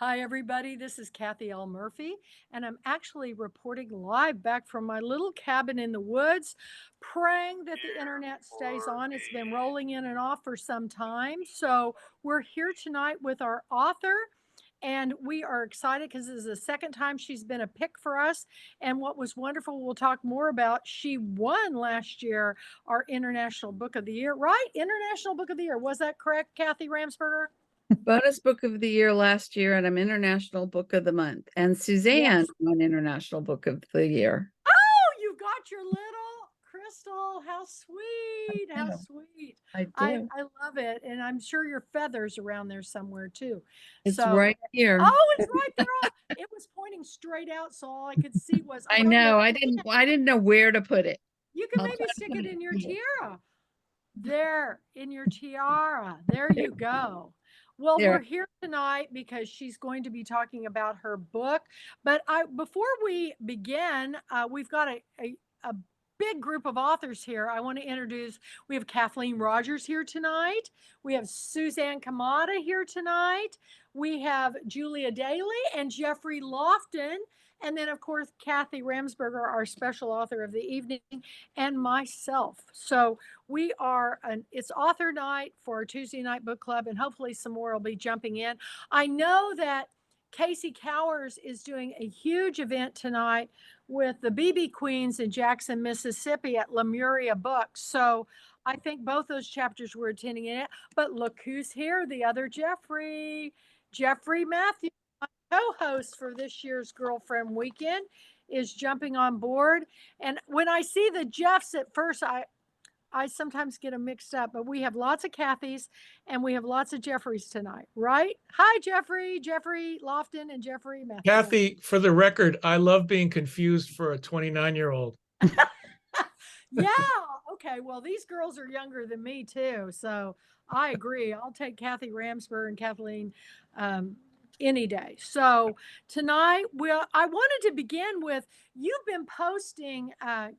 Hi, everybody. This is Kathy L. Murphy, and I'm actually reporting live back from my little cabin in the woods, praying that the internet stays on. It's been rolling in and off for some time. So, we're here tonight with our author, and we are excited because this is the second time she's been a pick for us. And what was wonderful, we'll talk more about, she won last year our International Book of the Year, right? International Book of the Year. Was that correct, Kathy Ramsperger? Bonus book of the year last year, and I'm International Book of the Month. And Suzanne Yes. won International Book of the Year. Oh, you got your little crystal. How sweet. How Yeah, sweet. I I do. I love it. And I'm sure your feathers around there somewhere too. It's So, right here. oh, it's right there. Oh, it was pointing straight out, so all I could see was, I oh, know. look, I didn't know where to put it. you can I'll try maybe to stick put it it in your here. tiara. There, in your tiara. There you go. Well, There. we're here tonight because she's going to be talking about her book. But before we begin, we've got a big group of authors here. I want to introduce, we have Kathleen Rogers here tonight. We have Suzanne Kamata here tonight. We have Julia Daly and Jeffrey Lofton. And then, of course, Kathy Ramsperger, our special author of the evening, and myself. So it's author night for our Tuesday night book club, and hopefully some more will be jumping in. I know that Casey Cowers is doing a huge event tonight with the BB Queens in Jackson, Mississippi at Lemuria Books. So I think both those chapters were attending it. But look who's here, the other Jeffrey Matthews, co-host for this year's Girlfriend Weekend, is jumping on board. And when I see the Jeffs at first, I sometimes get them mixed up, but we have lots of Kathys and we have lots of Jeffreys tonight, right? Hi, Jeffrey Lofton, and Jeffrey Matthews. Kathy, for the record, I love being confused for a 29-year-old. Yeah. Okay. Well, these girls are younger than me too. So I agree. I'll take Kathy Ramsper and Kathleen any day. So tonight, I wanted to begin with, you've been posting,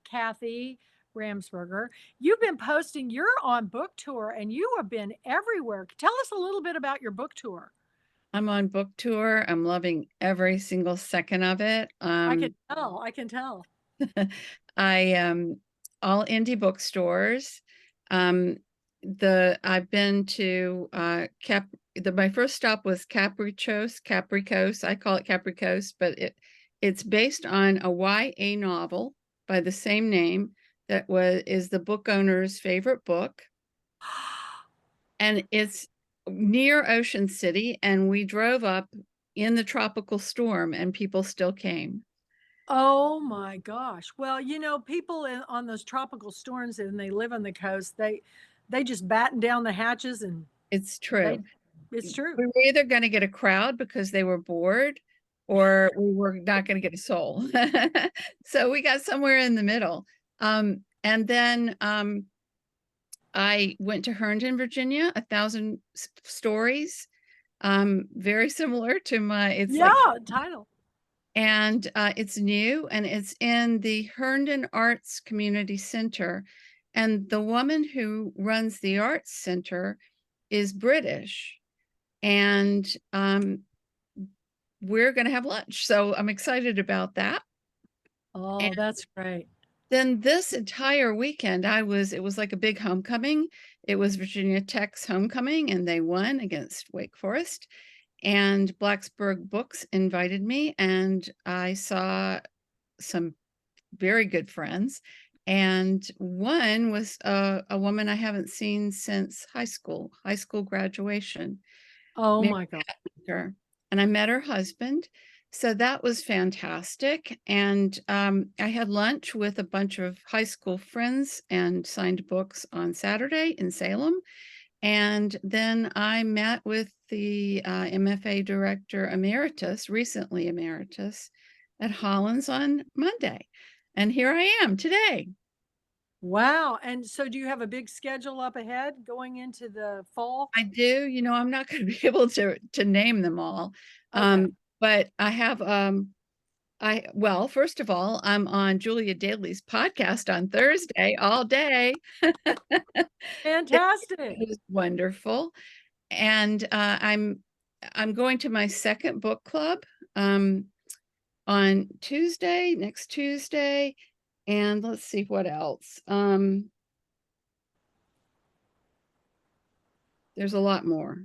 Kathy Ramsperger, you've been posting, you're on book tour and you have been everywhere. Tell us a little bit about your book tour. I'm on book tour. I'm loving every single second of it. I can tell. I can tell. I all indie bookstores. I've been to my first stop was Capricos. I call it Capricos, but it's based on a YA novel by the same name that is the book owner's favorite book. And it's near Ocean City, and we drove up in the tropical storm and people still came. Oh my gosh. Well, people on those tropical storms and they live on the coast, they just batten down the hatches and It's they true. it's true. We were either going to get a crowd because they were bored, or we were not going to get a soul. So we got somewhere in the middle. And then I went to Herndon, Virginia, 1,000 stories. Very similar to Title. and it's new, and it's in the Herndon Arts Community Center. And the woman who runs the Arts Center is British. And we're going to have lunch. So I'm excited about that. Oh, And that's great. then this entire weekend, it was like a big homecoming. It was Virginia Tech's homecoming, and they won against Wake Forest. And Blacksburg Books invited me, and I saw some very good friends. And one was a woman I haven't seen since high school graduation. Oh Mary my God. Her, and I met her husband. So that was fantastic. And I had lunch with a bunch of high school friends and signed books on Saturday in Salem. And then I met with the MFA director emeritus, recently emeritus, at Hollins on Monday. And here I am today. Wow. And so do you have a big schedule up ahead going into the fall? I do. I'm not going to be able to name them all. Okay. But I have well, first of all, I'm on Julia Daly's podcast on Thursday all day. Fantastic. It is wonderful. And I'm I'm going to my second book club on next Tuesday, and let's see what else. There's a lot more.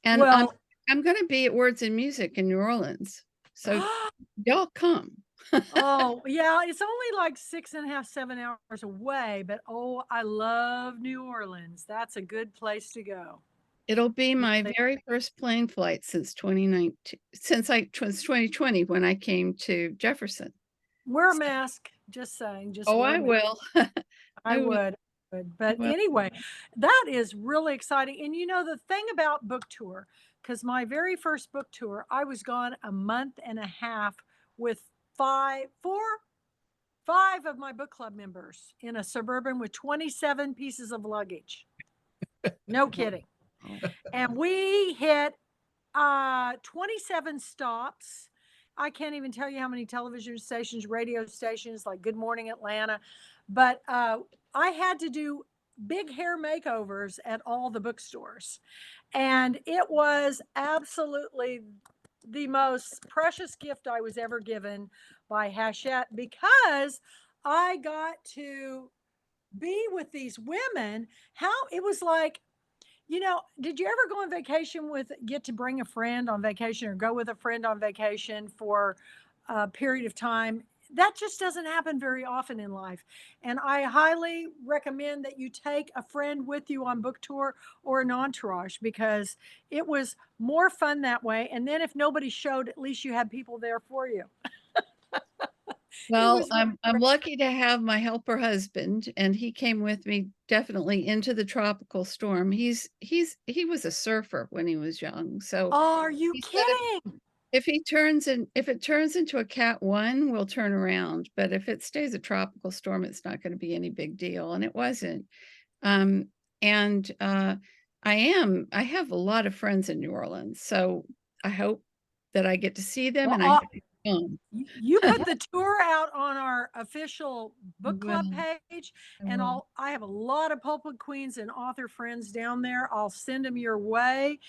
And Well, I'm going to be at Words and Music in New Orleans. So y'all come. oh, yeah, it's only like 6.5, 7 hours away, but oh, I love New Orleans. That's a good place to go. It'll be my Really. very first plane flight since 2019, since I was 2020 when I came to Jefferson. Wear a So- mask, just saying, just oh, wear a I mask. will. I I will. would. But Well, anyway, that is really exciting. And you know, the thing about book tour, because my very first book tour, I was gone a month and a half with five of my book club members in a Suburban with 27 pieces of luggage. No kidding. And we hit 27 stops. I can't even tell you how many television stations, radio stations, like Good Morning Atlanta. But I had to do big hair makeovers at all the bookstores. And it was absolutely the most precious gift I was ever given by Hachette, because I got to be with these women. How it was like, did you ever go on vacation get to bring a friend on vacation or go with a friend on vacation for a period of time? That just doesn't happen very often in life. And I highly recommend that you take a friend with you on book tour or an entourage, because it was more fun that way. And then if nobody showed, at least you had people there for you. well, Really I'm great. lucky to have my helper husband, and he came with me definitely into the tropical storm. He was a surfer when he was young, so Are you he said kidding? if it turns into a Cat 1, we'll turn around. But if it stays a tropical storm, it's not going to be any big deal. And it wasn't. Um, and I have a lot of friends in New Orleans, so I hope that I get to see them, Well, and I hope they come. you put the tour out on our official book club Well, page, I and will. I have a lot of Pulpwood Queens and author friends down there. I'll send them your way.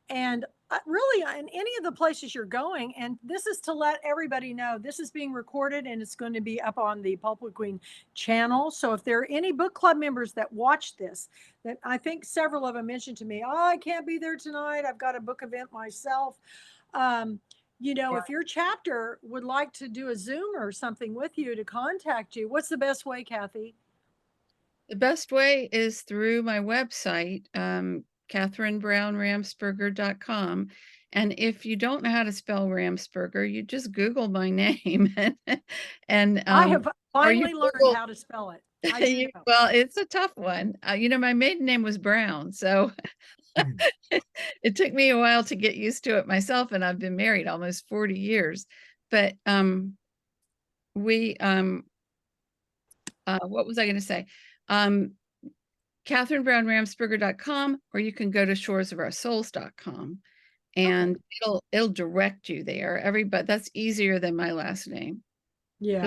And really, in any of the places you're going, and this is to let everybody know this is being recorded and it's going to be up on the Pulpwood Queen channel. So if there are any book club members that watch this, that I think several of them mentioned to me, oh, I can't be there tonight, I've got a book event myself. Um, if your chapter would like to do a Zoom or something with you to contact you, what's the best way, Kathy? The best way is through my website, katherinebrownramsperger.com. And if you don't know how to spell Ramsperger, you just Google my name and I have or you finally learned Google how to spell it. I do know. well, it's a tough one. My maiden name was Brown, so it took me a while to get used to it myself, and I've been married almost 40 years. But we what was I going to say? katherinebrownramsperger.com, or you can go to shoresofooursouls.com, and it'll direct you there. Everybody, that's easier than my last name. It'll Yeah.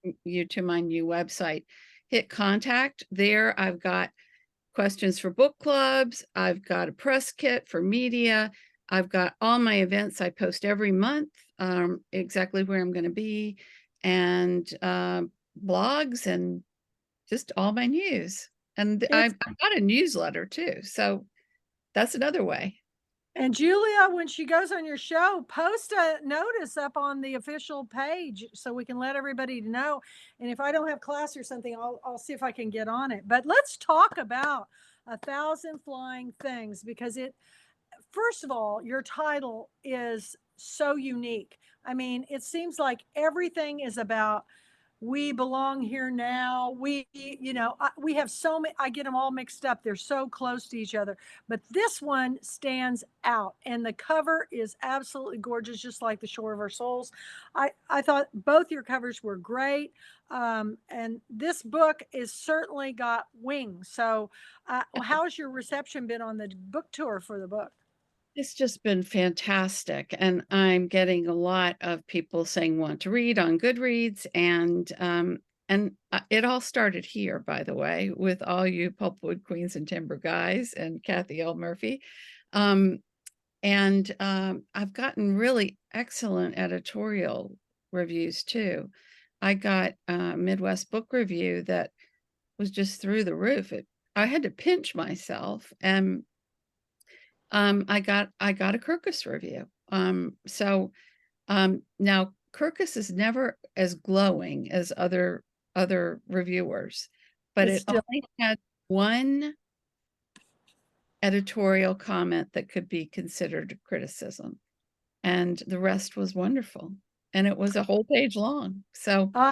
direct you to my new website. Hit contact there. I've got questions for book clubs. I've got a press kit for media. I've got all my events I post every month, exactly where I'm going to be, and blogs, and just all my news. And I've got a newsletter too. So that's another way. And Julia, when she goes on your show, post a notice up on the official page so we can let everybody know. And if I don't have class or something, I'll see if I can get on it. But let's talk about 1,000 Flying Things, because first of all, your title is so unique. I mean, it seems like everything is about we belong here now. We have so many, I get them all mixed up. They're so close to each other, but this one stands out, and the cover is absolutely gorgeous, just like The Shore of Our Souls. I thought both your covers were great. And this book is certainly got wings. So how's your reception been on the book tour for the book? It's just been fantastic. And I'm getting a lot of people saying want to read on Goodreads. And it all started here, by the way, with all you Pulpwood Queens and Timber guys and Kathy L. Murphy. And I've gotten really excellent editorial reviews too. I got a Midwest Book Review that was just through the roof. I had to pinch myself, and I got a Kirkus review. Now Kirkus is never as glowing as other reviewers, but It's it still only had one editorial comment that could be considered criticism, and the rest was wonderful. And it was a whole page long. So Wow.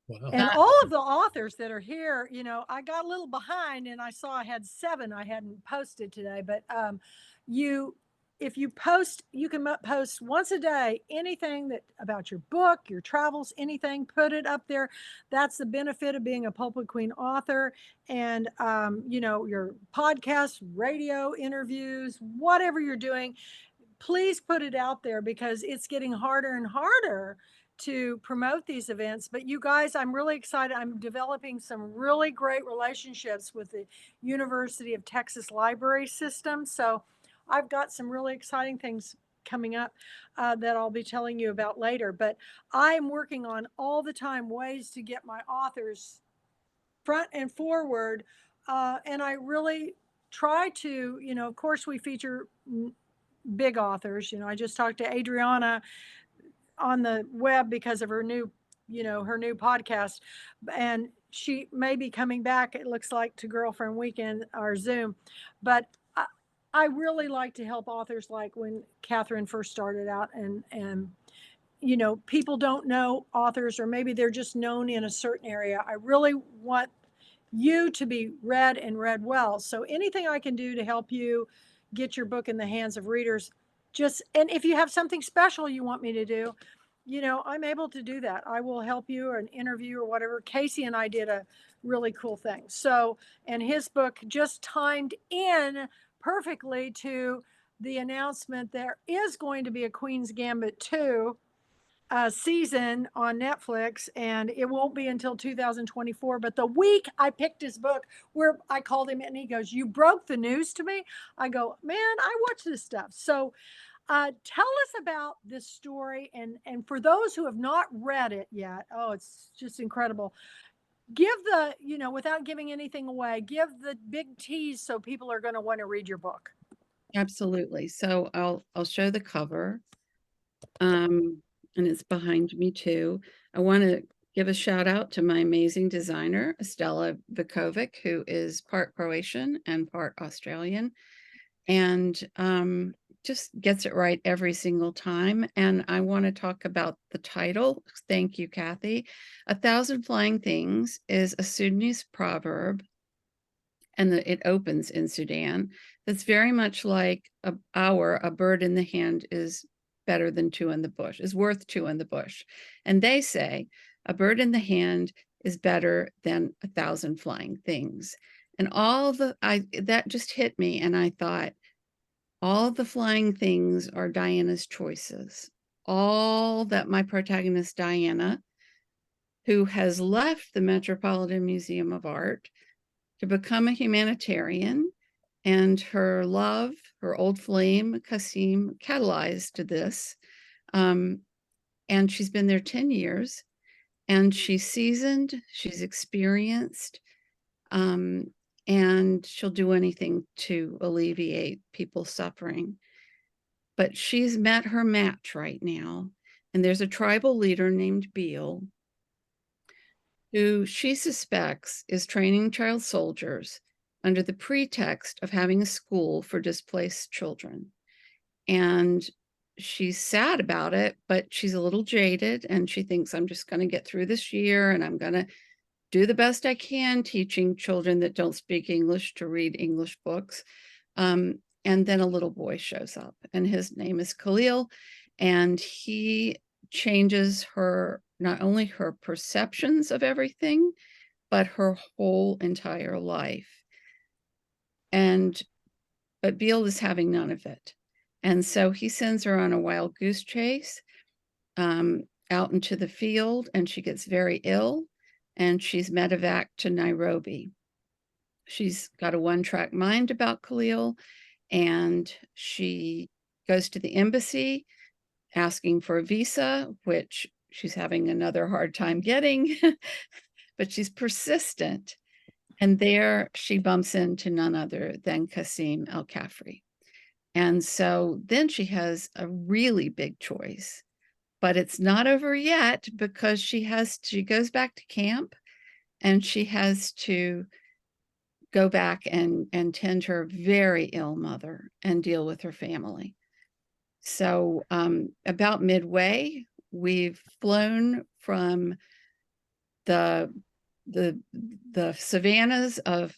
and all of the authors that are here, you know, I got a little behind and I saw I had 7 I hadn't posted today, but you if you post, you can post once a day anything that about your book, your travels, anything, put it up there. That's the benefit of being a Pulpwood Queen author. And you know, your podcast, radio interviews, whatever you're doing, please put it out there because it's getting harder and harder to promote these events. But you guys, I'm really excited. I'm developing some really great relationships with the University of Texas Library System. So I've got some really exciting things coming up that I'll be telling you about later. But I'm working on all the time ways to get my authors front and forward. And I really try to, you know, of course, we feature big authors. You know, I just talked to Adriana on the web because of her new, you know, her new podcast, and she may be coming back, it looks like, to Girlfriend Weekend or Zoom. But I really like to help authors, like when Katherine first started out, and you know, people don't know authors, or maybe they're just known in a certain area. I really want you to be read and read well. So anything I can do to help you get your book in the hands of readers, just, and if you have something special you want me to do, you know, I'm able to do that. I will help you, or an interview or whatever. Casey and I did a really cool thing. So, and his book just timed in perfectly to the announcement there is going to be a Queen's Gambit 2 season on Netflix, and it won't be until 2024. But the week I picked his book, where I called him and he goes, "You broke the news to me." I go, "Man, I watch this stuff." So tell us about this story, and for those who have not read it yet, oh, it's just incredible. Give the, you know, without giving anything away, give the big tease so people are going to want to read your book. absolutely. So I'll show the cover. And it's behind me too. I want to give a shout out to my amazing designer, Estella Vukovic, who is part Croatian and part Australian, and just gets it right every single time. And I want to talk about the title. Thank you, Kathy. 1,000 Flying Things is a Sudanese proverb, and it opens in Sudan. That's very much like a bird in the hand is better than 2 in the bush, is worth 2 in the bush. And they say a bird in the hand is better than 1,000 flying things. And that just hit me. And I thought, all the flying things are Diana's choices. All that my protagonist, Diana, who has left the Metropolitan Museum of Art to become a humanitarian, and her love, her old flame, Kasim, catalyzed this. And she's been there 10 years, and she's seasoned, she's experienced, and she'll do anything to alleviate people's suffering. But she's met her match right now, and there's a tribal leader named Beale, who she suspects is training child soldiers under the pretext of having a school for displaced children. And she's sad about it, but she's a little jaded, and she thinks, I'm just going to get through this year, and I'm going to do the best I can teaching children that don't speak English to read English books. And then a little boy shows up, and his name is Khalil, and he changes not only her perceptions of everything, but her whole entire life. But Beale is having none of it. And so he sends her on a wild goose chase out into the field, and she gets very ill, and she's medevac to Nairobi. She's got a one-track mind about Khalil, and she goes to the embassy asking for a visa, which she's having another hard time getting, but she's persistent. And there she bumps into none other than Qasim El-Kafri. And so then she has a really big choice, but it's not over yet because she goes back to camp and she has to go back and tend her very ill mother and deal with her family. So about midway, we've flown from the savannas of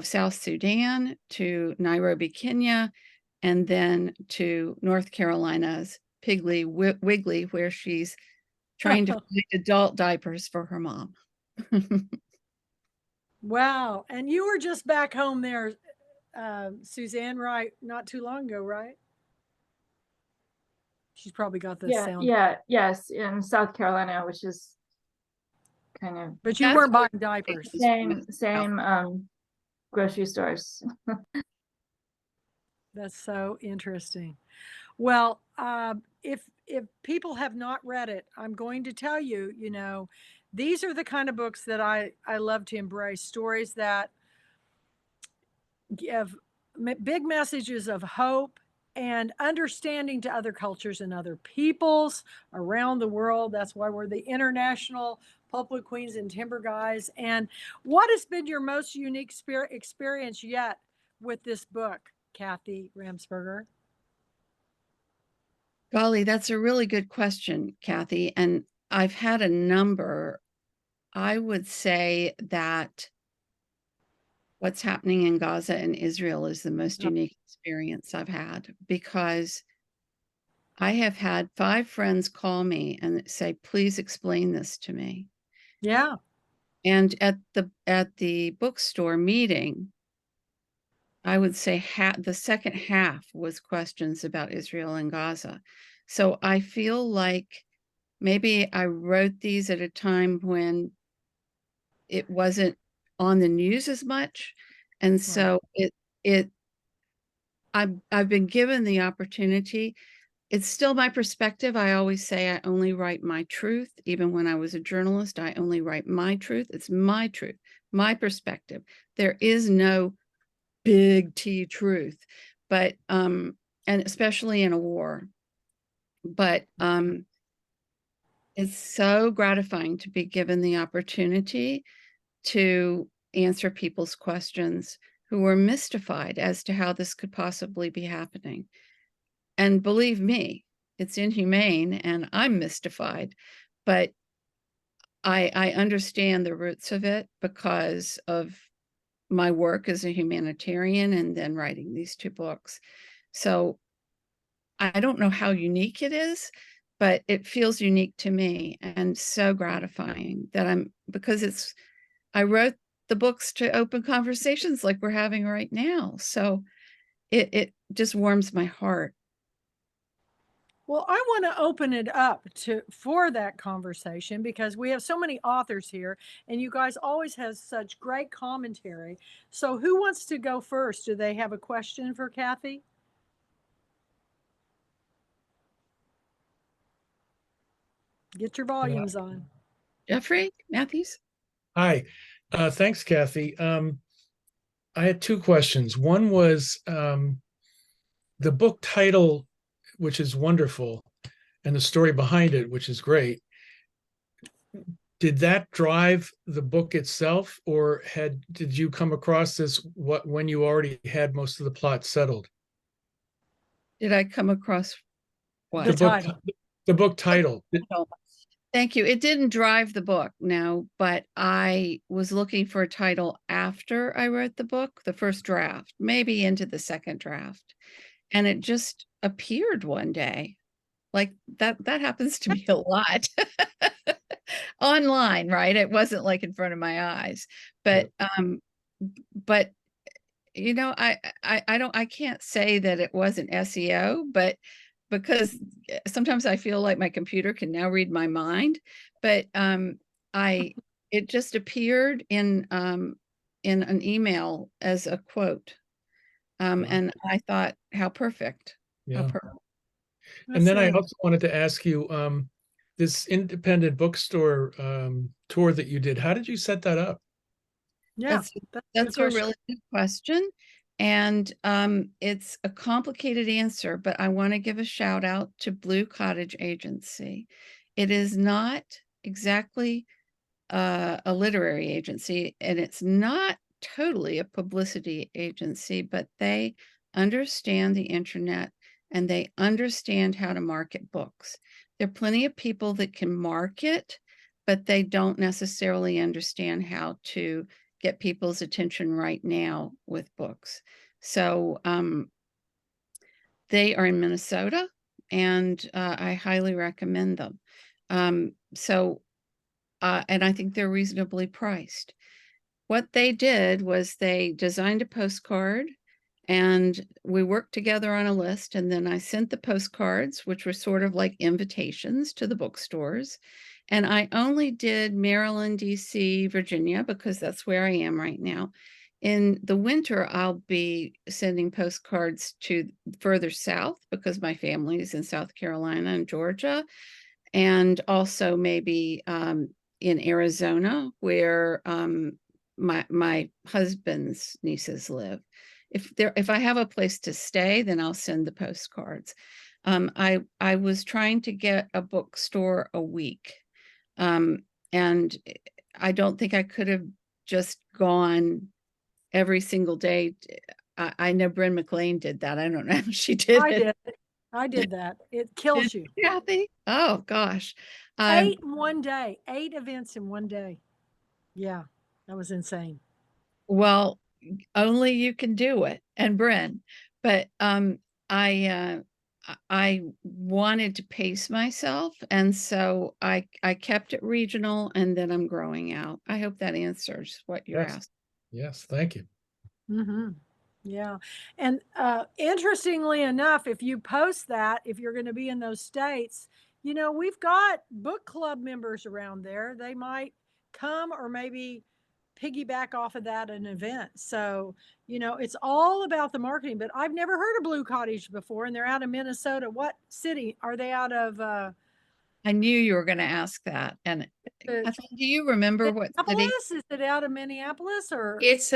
South Sudan to Nairobi, Kenya, and then to North Carolina's Piggly Wiggly, where she's trying to find adult diapers for her mom. Wow. And you were just back home there, Suzanne, right? Not too long ago, right? She's probably got the sound. Yes, in South Carolina, which is kind of. But you weren't buying diapers. Same grocery stores. That's so interesting. Well, if people have not read it, I'm going to tell you, you know, these are the kind of books that I love to embrace, stories that give big messages of hope and understanding to other cultures and other peoples around the world. That's why we're the International Pulpwood Queens and Timber Guys. And what has been your most unique experience yet with this book, Kathy Ramsperger? Golly, that's a really good question, Kathy. And I've had a number. I would say that what's happening in Gaza and Israel is the most unique experience I've had, because I have had 5 friends call me and say, please explain this to me. Yeah. And at the bookstore meeting, I would say the second half was questions about Israel and Gaza. So I feel like maybe I wrote these at a time when it wasn't on the news as much. And so I've been given the opportunity. It's still my perspective. I always say I only write my truth. Even when I was a journalist, I only write my truth. It's my truth, my perspective. There is no big T truth, but and especially in a war. But it's so gratifying to be given the opportunity to answer people's questions who were mystified as to how this could possibly be happening. And believe me, it's inhumane and I'm mystified, but I understand the roots of it because of my work as a humanitarian and then writing these 2 books. So I don't know how unique it is, but it feels unique to me and so gratifying that because I wrote the books to open conversations like we're having right now. So it just warms my heart. Well, I want to open it up for that conversation because we have so many authors here and you guys always have such great commentary. So who wants to go first? Do they have a question for Kathy? Get your volumes on. Jeffrey Matthews? Hi, thanks, Kathy. I had 2 questions. One was the book title, which is wonderful, and the story behind it, which is great. Did that drive the book itself, or did you come across this when you already had most of the plot settled? Did I come across what? The book title. Thank you. It didn't drive the book, no, but I was looking for a title after I wrote the book, the first draft, maybe into the second draft. And it just appeared one day. Like that happens to me a lot. Online, right? It wasn't like in front of my eyes. But you know, I can't say that it wasn't SEO, but because sometimes I feel like my computer can now read my mind, but it just appeared in an email as a quote. And I thought, how perfect. Yeah. That's And then I nice. also wanted to ask you, this independent bookstore tour that you did, how did you set that up? Yeah, That's that's a good that's a question. really good question. And it's a complicated answer, but I want to give a shout out to Blue Cottage Agency. It is not exactly a literary agency, and it's not totally a publicity agency, but they understand the internet and they understand how to market books. There are plenty of people that can market, but they don't necessarily understand how to get people's attention right now with books. So they are in Minnesota, and I highly recommend them. And I think they're reasonably priced. What they did was they designed a postcard, and we worked together on a list, and then I sent the postcards, which were sort of like invitations to the bookstores. And I only did Maryland, DC, Virginia, because that's where I am right now. In the winter, I'll be sending postcards to further south because my family is in South Carolina and Georgia, and also maybe in Arizona, where my husband's nieces live. If I have a place to stay, then I'll send the postcards. I was trying to get a bookstore a week, and I don't think I could have just gone every single day. I know Bryn McLean did that. I don't know how she did I it. did. I did that. It kills you. Kathy? Oh gosh. 8 in one day, 8 events in one day. Yeah, that was insane. Well, only you can do it, and Bryn. But I wanted to pace myself, and so I kept it regional, and then I'm growing out. I hope that answers what you're Yes. asking. Yes, thank you. Mm-hmm. Yeah. And interestingly enough, if you post that, if you're going to be in those states, you know, we've got book club members around there. They might come or maybe piggyback off of that an event. So, you know, it's all about the marketing. But I've never heard of Blue Cottage before, and they're out of Minnesota. What city are they out of? I knew you were going to ask that. And Kathleen, do you remember what city? Minneapolis? Is it out of Minneapolis or? It's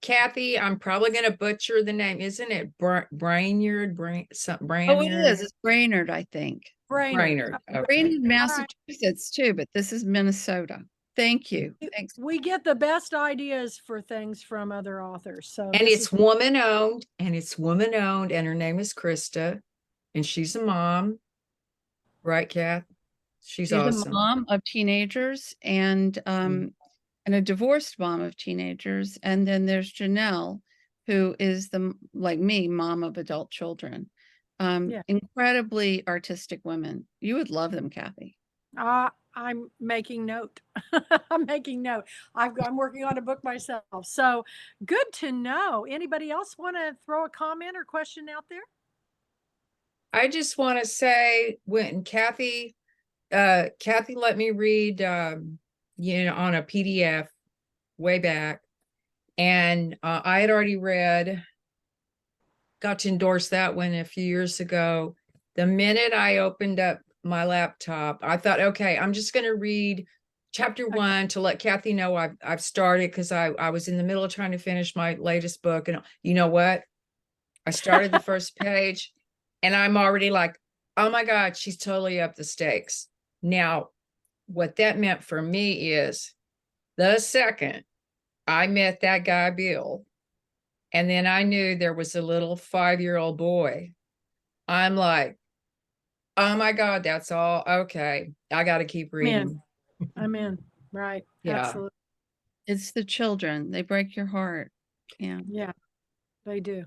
Kathy, I'm probably gonna butcher the name. Isn't it Brainerd, something Oh, it Brainerd? is. It's Brainerd, I think. Brainerd. Okay. Brainerd, All right. Massachusetts too, but this is Minnesota. Thank you. Thanks. We get the best ideas for things from other authors. So And this it's is- woman owned, and her name is Krista, and she's a mom, right, Kath? She's She's a awesome. mom of teenagers and a divorced mom of teenagers. And then there's Janelle, who is like me, mom of adult children. Yeah. Incredibly artistic women. You would love them, Kathy. I'm making note. I'm making note. I'm working on a book myself. So good to know. Anybody else want to throw a comment or question out there? I just want to say when Kathy let me read on a PDF way back, and I had already got to endorse that one a few years ago. The minute I opened up my laptop, I thought, okay, I'm just going to read chapter 1 to let Kathy know I've started, because I was in the middle of trying to finish my latest book. And you know what? I started the first page and I'm already like, oh my God, she's totally up the stakes. Now, what that meant for me is the second I met that guy, Bill, and then I knew there was a little 5-year-old boy, I'm like, oh my God, that's all. Okay. I got to keep reading. I'm in. Right. Yeah. Absolutely. It's the children. They break your heart. Yeah. Yeah, they do.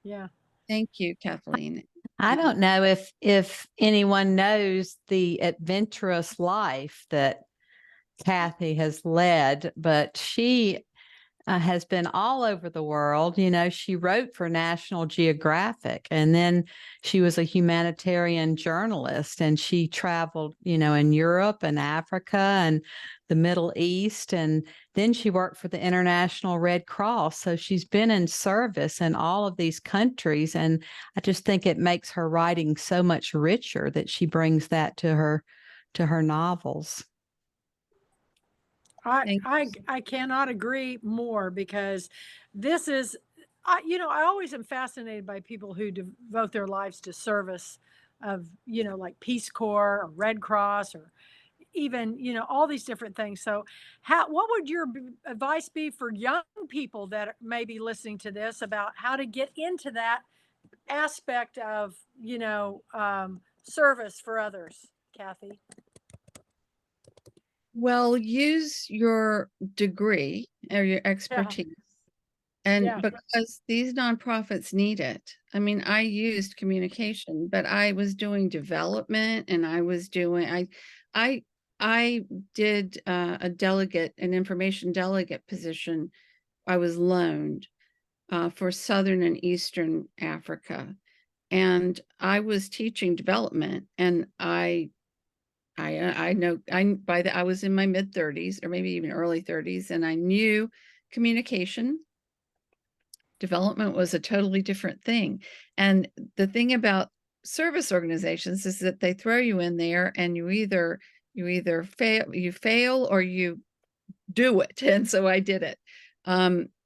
Yeah. Thank you, Kathleen. I don't know if anyone knows the adventurous life that Kathy has led, but she has been all over the world. You know, she wrote for National Geographic, and then she was a humanitarian journalist, and she traveled, you know, in Europe and Africa and the Middle East. And then she worked for the International Red Cross. So she's been in service in all of these countries. And I just think it makes her writing so much richer that she brings that to her novels. I cannot agree more, because this is, you know, I always am fascinated by people who devote their lives to service of, you know, like Peace Corps or Red Cross, or even, you know, all these different things. So what would your advice be for young people that may be listening to this about how to get into that aspect of, you know, service for others, Kathy? Well, use your degree or your expertise. And Yeah. because these nonprofits need it. I mean, I used communication, but I was doing development, and I was doing, I did an information delegate position. I was loaned for Southern and Eastern Africa. And I was teaching development, and I know I was in my mid 30s or maybe even early 30s, and I knew communication. Development was a totally different thing. And the thing about service organizations is that they throw you in there, and you either fail or you do it. And so I did it.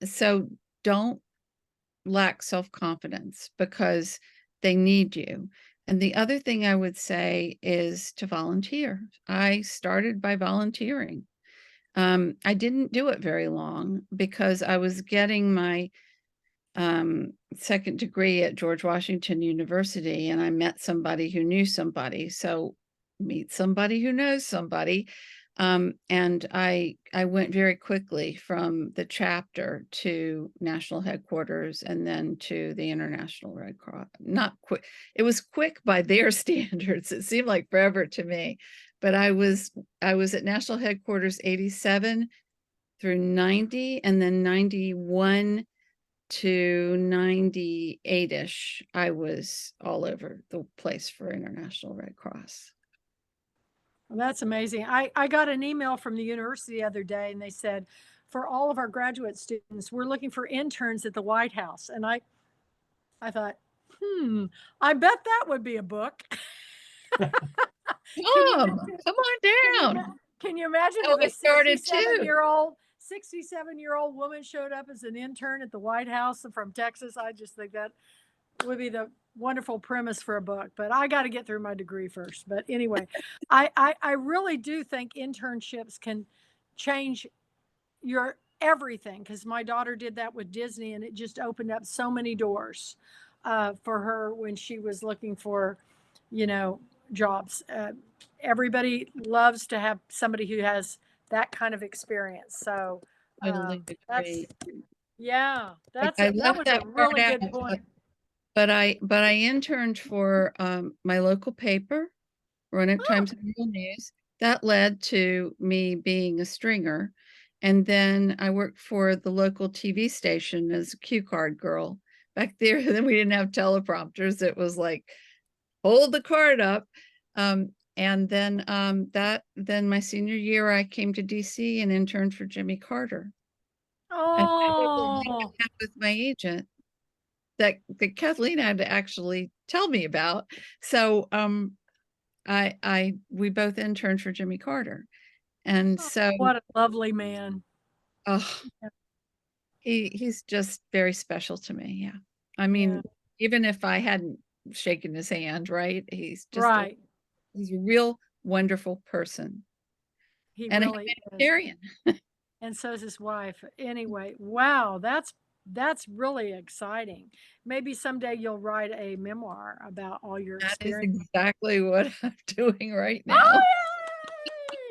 So don't lack self-confidence, because they need you. And the other thing I would say is to volunteer. I started by volunteering. I didn't do it very long, because I was getting my second degree at George Washington University, and I met somebody who knew somebody. So meet somebody who knows somebody. And I went very quickly from the chapter to national headquarters, and then to the International Red Cross. Not quick. It was quick by their standards. It seemed like forever to me, but I was at national headquarters 87 through 90, and then 91 to 98-ish, I was all over the place for International Red Cross. Well, that's amazing. I got an email from the university the other day, and they said, for all of our graduate students, we're looking for interns at the White House. And I thought, I bet that would be a book. Come on down. Can you imagine Oh, if it started a 67-year-old woman showed up as an intern at the White House from Texas? I just think that would be the wonderful premise for a book, but I got to get through my degree first. But anyway, I really do think internships can change your everything, because my daughter did that with Disney, and it just opened up so many doors for her when she was looking for, you know, jobs. Everybody loves to have somebody who has that kind of experience. So Totally agree. that I was left a that really part good out, point. but I interned for my local paper, Roanoke Times and Real News. That led to me being a stringer. And then I worked for the local TV station as a cue card girl. Back there, then we didn't have teleprompters. It was like, hold the card up. And then then my senior year, I came to DC and interned for Jimmy Carter. And Oh, with my agent that Kathleen had to actually tell me about. So we both interned for Jimmy Carter. And so what a lovely man. oh, he's just very special to me. Yeah. I mean, even if I hadn't shaken his hand, right? He's just Right. he's a real wonderful person. He And really a is. humanitarian. And so is his wife. Anyway, wow, that's really exciting. Maybe someday you'll write a memoir about all your That is experience. exactly what I'm doing right now. Oh,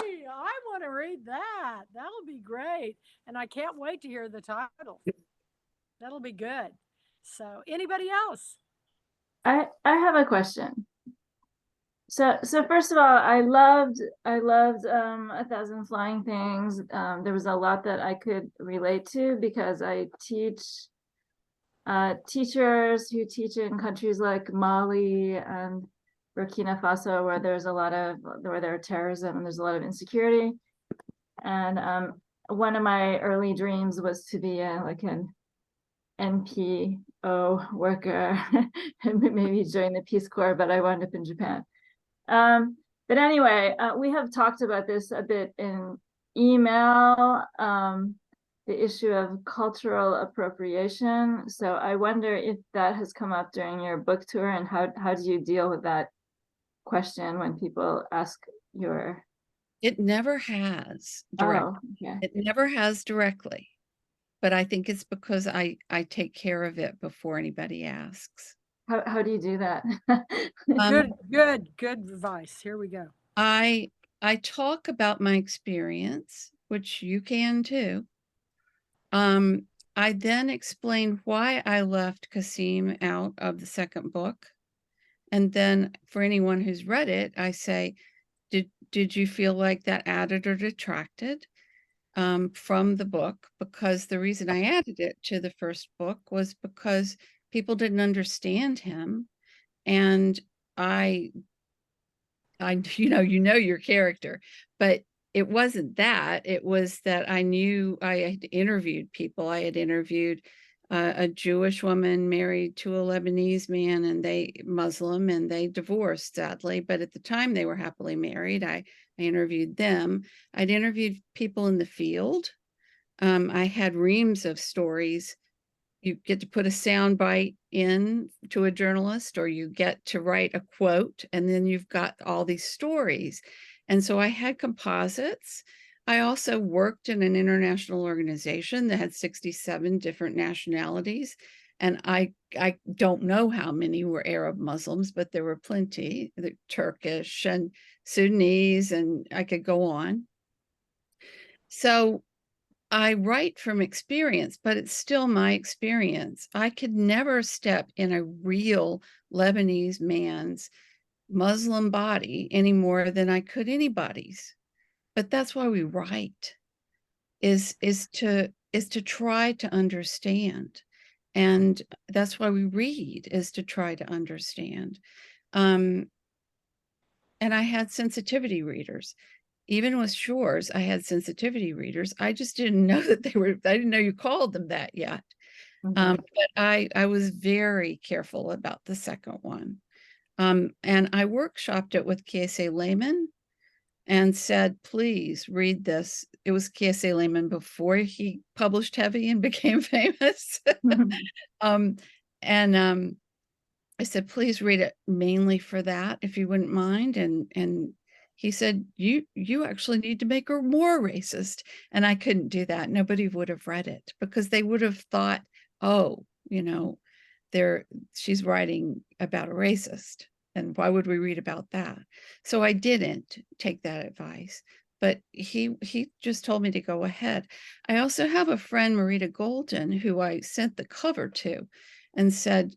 yay! I want to read that. That'll be great. And I can't wait to hear the title. That'll be good. So, anybody else? I have a question. So first of all, I loved A Thousand Flying Things. There was a lot that I could relate to because I teach teachers who teach in countries like Mali and Burkina Faso, where there are terrorism and there's a lot of insecurity. And one of my early dreams was to be like an NPO worker and maybe join the Peace Corps, but I wound up in Japan. But anyway, we have talked about this a bit in email, the issue of cultural appropriation. So I wonder if that has come up during your book tour, and how do you deal with that question when people ask your... It never has directly. okay. It never has directly, but I think it's because I take care of it before anybody asks. How do you do that? Good advice. Here we go. I talk about my experience, which you can too. I then explain why I left Kasim out of the second book. And then for anyone who's read it, I say, did you feel like that added or detracted from the book? Because the reason I added it to the first book was because people didn't understand him. And I you know your character, but it wasn't that. It was that I knew I had interviewed people. I had interviewed a Jewish woman married to a Lebanese man, and they Muslim, and they divorced, sadly. But at the time they were happily married. I interviewed them. I'd interviewed people in the field. I had reams of stories. You get to put a sound bite in to a journalist, or you get to write a quote, and then you've got all these stories. And so I had composites. I also worked in an international organization that had 67 different nationalities. And I don't know how many were Arab Muslims, but there were plenty, the Turkish and Sudanese, and I could go on. So I write from experience, but it's still my experience. I could never step in a real Lebanese man's Muslim body any more than I could anybody's. But that's why we write, is to try to understand. And that's why we read, is to try to understand. And I had sensitivity readers. Even with Shores, I had sensitivity readers. I just didn't know that I didn't know you called them that yet. Mm-hmm. But I was very careful about the second one. And I workshopped it with Kiese Lehman and said, please read this. It was Kiese Lehman before he published Heavy and became famous. I said, please read it mainly for that, if you wouldn't mind. And he said, you actually need to make her more racist. And I couldn't do that. Nobody would have read it because they would have thought, oh, she's writing about a racist. And why would we read about that? So I didn't take that advice, but he just told me to go ahead. I also have a friend, Marita Golden, who I sent the cover to and said,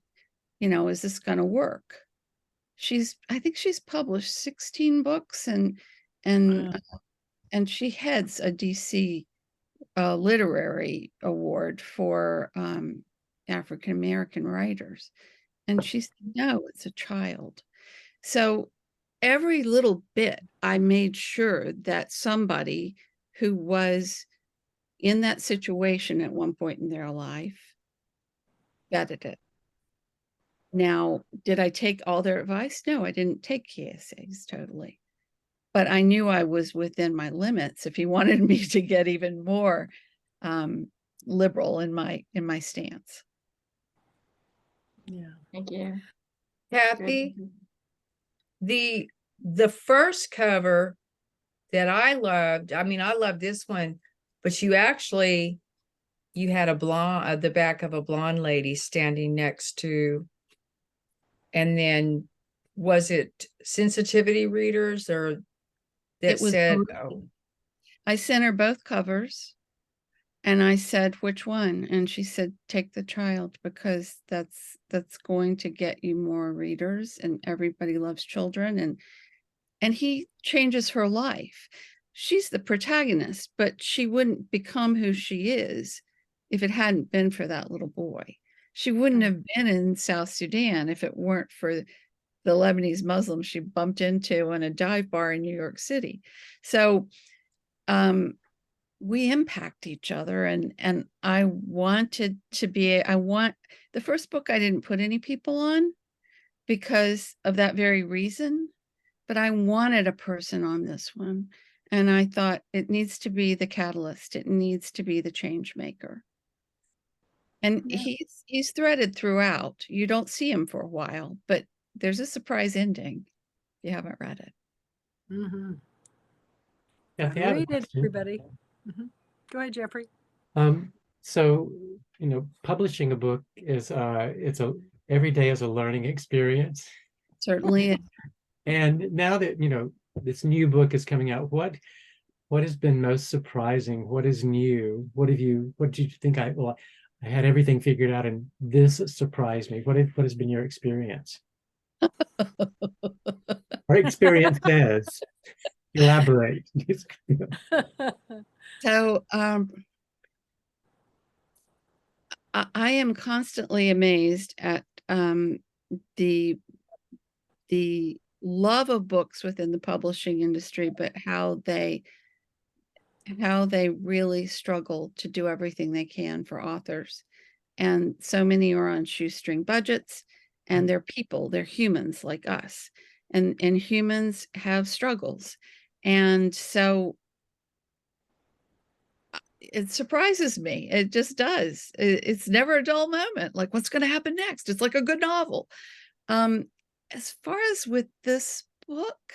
is this going to work? I think she's published 16 books and she heads a DC literary award for African-American writers. And she said, no, it's a child. So every little bit, I made sure that somebody who was in that situation at one point in their life vetted it. Now, did I take all their advice? No, I didn't take Kiese's totally. But I knew I was within my limits if he wanted me to get even more liberal in my stance. Yeah. Thank you. Kathy, the first cover that I loved, I mean, I love this one, but you had a blonde, the back of a blonde lady standing next to, and then was it sensitivity readers or that said, I sent her both covers. And I said, which one? And she said, take the child, because that's going to get you more readers, and everybody loves children. And he changes her life. She's the protagonist, but she wouldn't become who she is if it hadn't been for that little boy. She wouldn't have been in South Sudan if it weren't for the Lebanese Muslims she bumped into in a dive bar in New York City. So we impact each other, and I wanted to be, the first book I didn't put any people on because of that very reason, but I wanted a person on this one. And I thought it needs to be the catalyst. It needs to be the change maker. And he's threaded throughout. You don't see him for a while, but there's a surprise ending if you haven't read it. Mm-hmm. Kathy, I have a Read it, question. everybody. Go ahead, Jeffrey. So, publishing a book is every day is a learning experience. Certainly. And now that, this new book is coming out, what has been most surprising? What is new? What did you think? I had everything figured out and this surprised me. What has been your experience? Our experience says, elaborate. So I am constantly amazed at the love of books within the publishing industry, but how they really struggle to do everything they can for authors. And so many are on shoestring budgets, and they're people, they're humans like us, and humans have struggles. And so it surprises me. It just does. It's never a dull moment. Like, what's going to happen next? It's like a good novel. As far as with this book,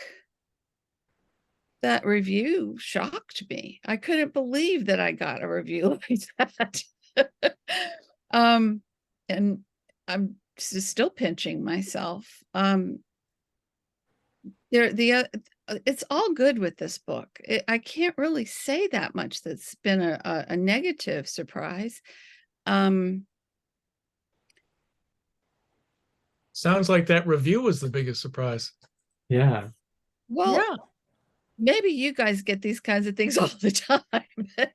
that review shocked me. I couldn't believe that I got a review like that. And I'm still pinching myself. It's all good with this book. I can't really say that much that's been a negative surprise. Sounds like that review was the biggest surprise. Yeah. Well, yeah. maybe you guys get these kinds of things all the time,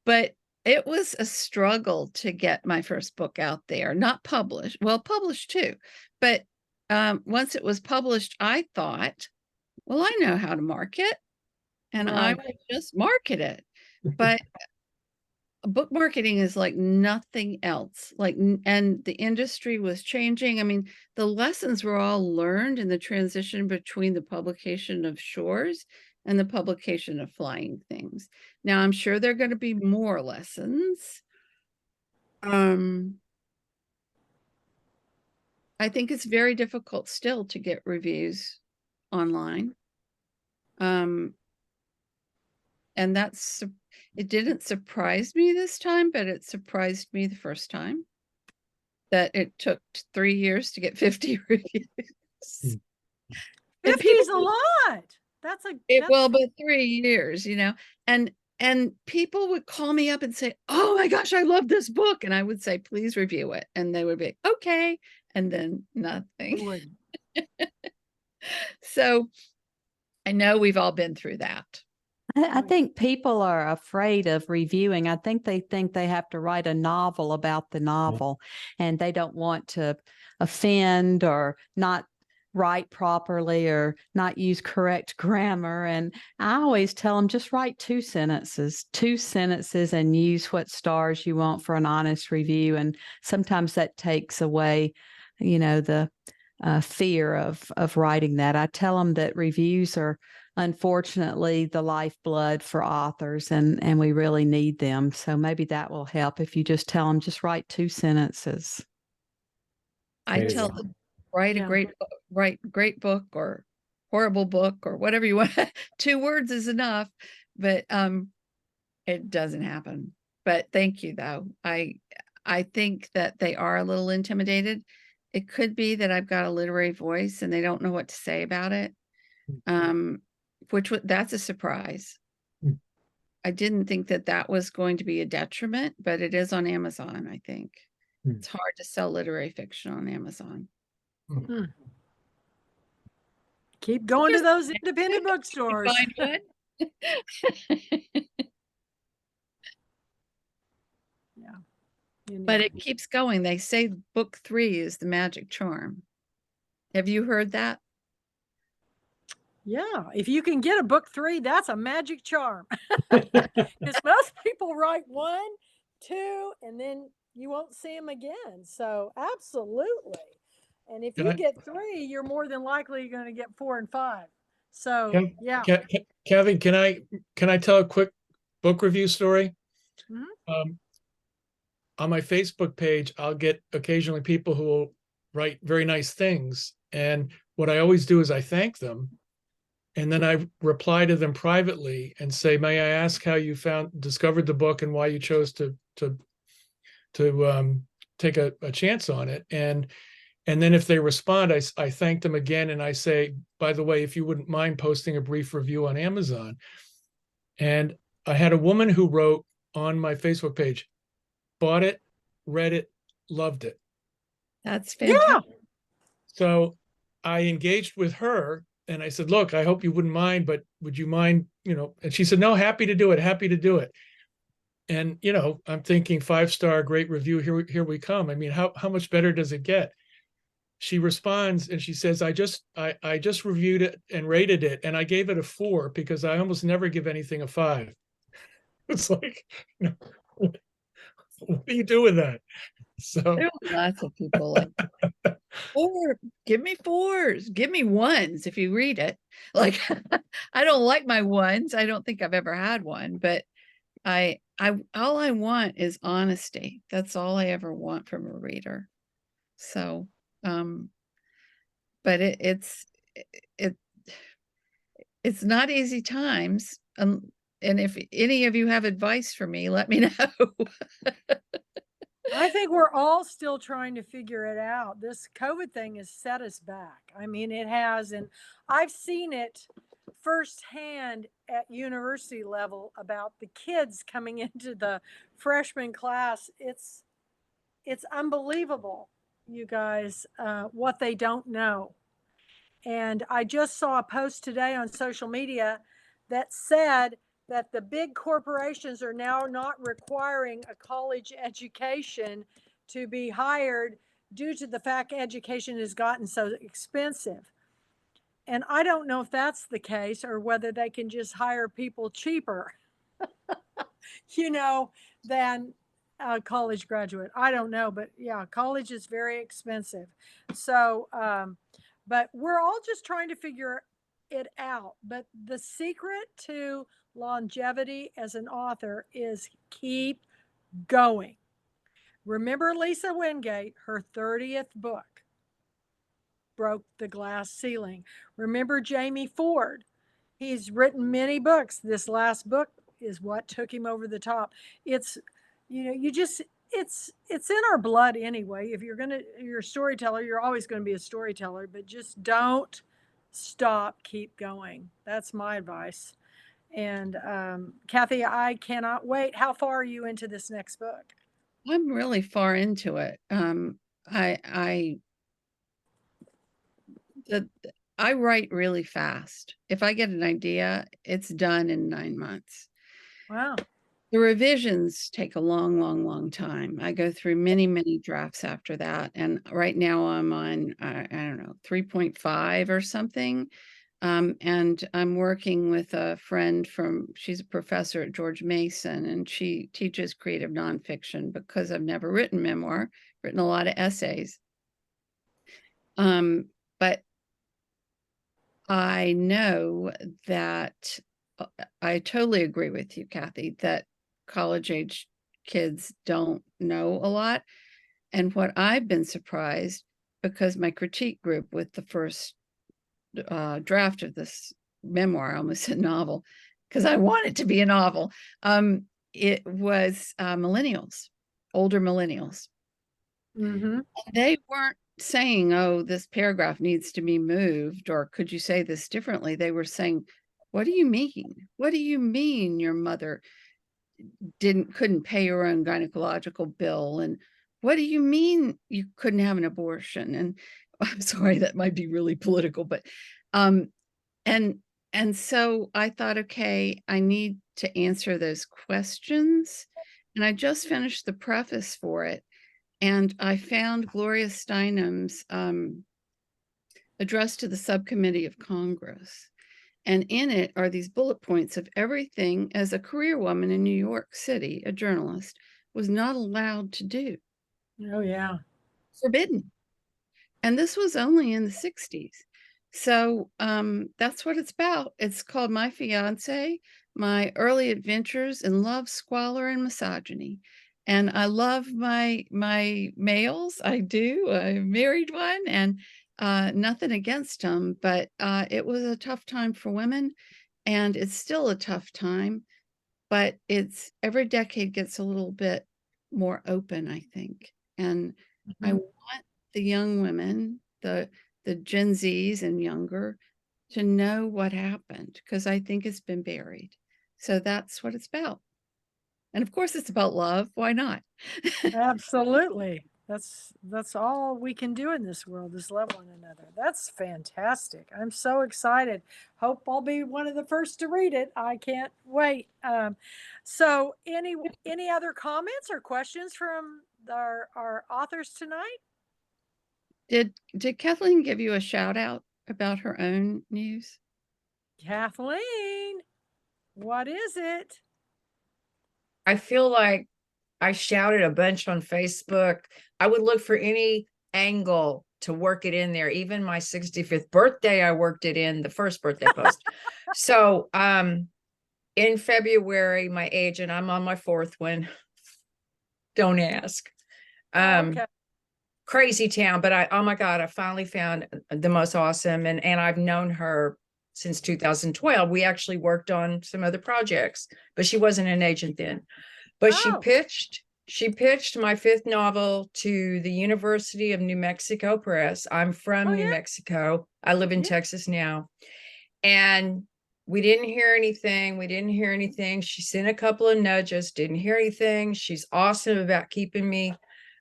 but it was a struggle to get my first book out there, not published. Well, published too, but once it was published, I thought, well, I know how to market, and I will just market it. But book marketing is like nothing else. And the industry was changing. I mean, the lessons were all learned in the transition between the publication of Shores and the publication of Flying Things. Now, I'm sure there are going to be more lessons. I think it's very difficult still to get reviews online. And it didn't surprise me this time, but it surprised me the first time that it took 3 years to get 50 reviews. 50 is a lot. That's Well, but 3 years, and people would call me up and say, oh my gosh, I love this book. And I would say, please review it. And they would be, okay. And then nothing. So I know we've all been through that. I think people are afraid of reviewing. I think they have to write a novel about the novel, and they don't want to offend or not write properly or not use correct grammar. And I always tell them, just write 2 sentences and use what stars you want for an honest review. And sometimes that takes away, the fear of writing that. I tell them that reviews are unfortunately the lifeblood for authors, and we really need them. So maybe that will help if you just tell them, just write 2 sentences. I tell them, write a great book or horrible book or whatever you want. 2 words is enough, but it doesn't happen. But thank you, though. I think that they are a little intimidated. It could be that I've got a literary voice and they don't know what to say about it. That's a surprise. I didn't think that that was going to be a detriment, but it is on Amazon, I think. Hmm. It's hard to sell literary fiction on Amazon. Keep going to Just- those independent bookstores. Find one. Yeah. You But need- it keeps going. They say book 3 is the magic charm. Have you heard that? yeah, if you can get a book 3, that's a magic charm. Because most people write 1, 2, and then you won't see them again. So absolutely. And if Can you I- get 3, you're more than likely going to get 4 and 5. So Can- yeah. Kathy, can I tell a quick book review story? Mhm. On my Facebook page, I'll get occasionally people who will write very nice things. And what I always do is I thank them. And then I reply to them privately and say, may I ask how you discovered the book and why you chose to take a chance on it. And then if they respond, I thank them again. And I say, by the way, if you wouldn't mind posting a brief review on Amazon. And I had a woman who wrote on my Facebook page, bought it, read it, loved it. That's Yeah. fantastic. So I engaged with her and I said, look, I hope you wouldn't mind, but would you mind, and she said, no, happy to do it. Happy to do it. And, I'm thinking 5-star, great review. Here we come. I mean, how much better does it get? She responds and she says, I just reviewed it and rated it. And I gave it a 4 because I almost never give anything a 5. It's like, what do you do with that? So There are lots of people like 4, give me 4s, give me 1s if you read it. Like I don't like my 1s. I don't think I've ever had one, but all I want is honesty. That's all I ever want from a reader. So, but it's not easy times. And if any of you have advice for me, let me know. I think we're all still trying to figure it out. This COVID thing has set us back. I mean, it has, and I've seen it firsthand at university level about the kids coming into the freshman class. It's unbelievable, you guys, what they don't know. And I just saw a post today on social media that said that the big corporations are now not requiring a college education to be hired due to the fact education has gotten so expensive. And I don't know if that's the case or whether they can just hire people cheaper, than a college graduate. I don't know, but yeah, college is very expensive. So, but we're all just trying to figure it out. But the secret to longevity as an author is keep going. Remember Lisa Wingate, her 30th book broke the glass ceiling. Remember Jamie Ford. He's written many books. This last book is what took him over the top. It's, it's in our blood anyway. If you're a storyteller, you're always going to be a storyteller, but just don't stop, keep going. That's my advice. And Kathy, I cannot wait. How far are you into this next book? I'm really far into it. I write really fast. If I get an idea, it's done in 9 months. Wow. The revisions take a long, long, long time. I go through many, many drafts after that. And right now I'm on, I don't know, 3.5 or something. And I'm working with a friend she's a professor at George Mason, and she teaches creative nonfiction because I've never written memoir, written a lot of essays. But I know that I totally agree with you, Kathy, that college age kids don't know a lot. And what I've been surprised, because my critique group with the first draft of this memoir, I almost said novel, because I want it to be a novel. It was millennials, older millennials. Mm-hmm. They weren't saying, oh, this paragraph needs to be moved, or could you say this differently? They were saying, What do you mean? What do you mean your mother couldn't pay her own gynecological bill? And what do you mean you couldn't have an abortion? And I'm sorry, that might be really political, but and so I thought, okay, I need to answer those questions. And I just finished the preface for it. And I found Gloria Steinem's address to the subcommittee of Congress. And in it are these bullet points of everything as a career woman in New York City, a journalist, was not allowed to do. Oh, yeah. Forbidden. And this was only in the 60s. So that's what it's about. It's called My Fiance, My Early Adventures in Love, Squalor, and Misogyny. And I love my males. I do. I married one, and nothing against them, but it was a tough time for women, and it's still a tough time, but it's every decade gets a little bit more open, I think. And I want the young women, the Gen Zs and younger, to know what happened, because I think it's been buried. So that's what it's about. And of course it's about love. Why not? Absolutely. That's all we can do in this world is love one another. That's fantastic. I'm so excited. Hope I'll be one of the first to read it. I can't wait. So any other comments or questions from our authors tonight? Did Kathleen give you a shout out about her own news? Kathleen, what is it? I feel like I shouted a bunch on Facebook. I would look for any angle to work it in there. Even my 65th birthday, I worked it in the first birthday post. So in February, my agent, I'm on my fourth one. Don't ask. Okay. Crazy town, but oh my God, I finally found the most awesome. And I've known her since 2012. We actually worked on some other projects, but she wasn't an agent then. But she pitched my fifth novel to the University of New Mexico Press. I'm from New Mexico. I live in Texas now. And we didn't hear anything. She sent a couple of nudges, didn't hear anything. She's awesome about keeping me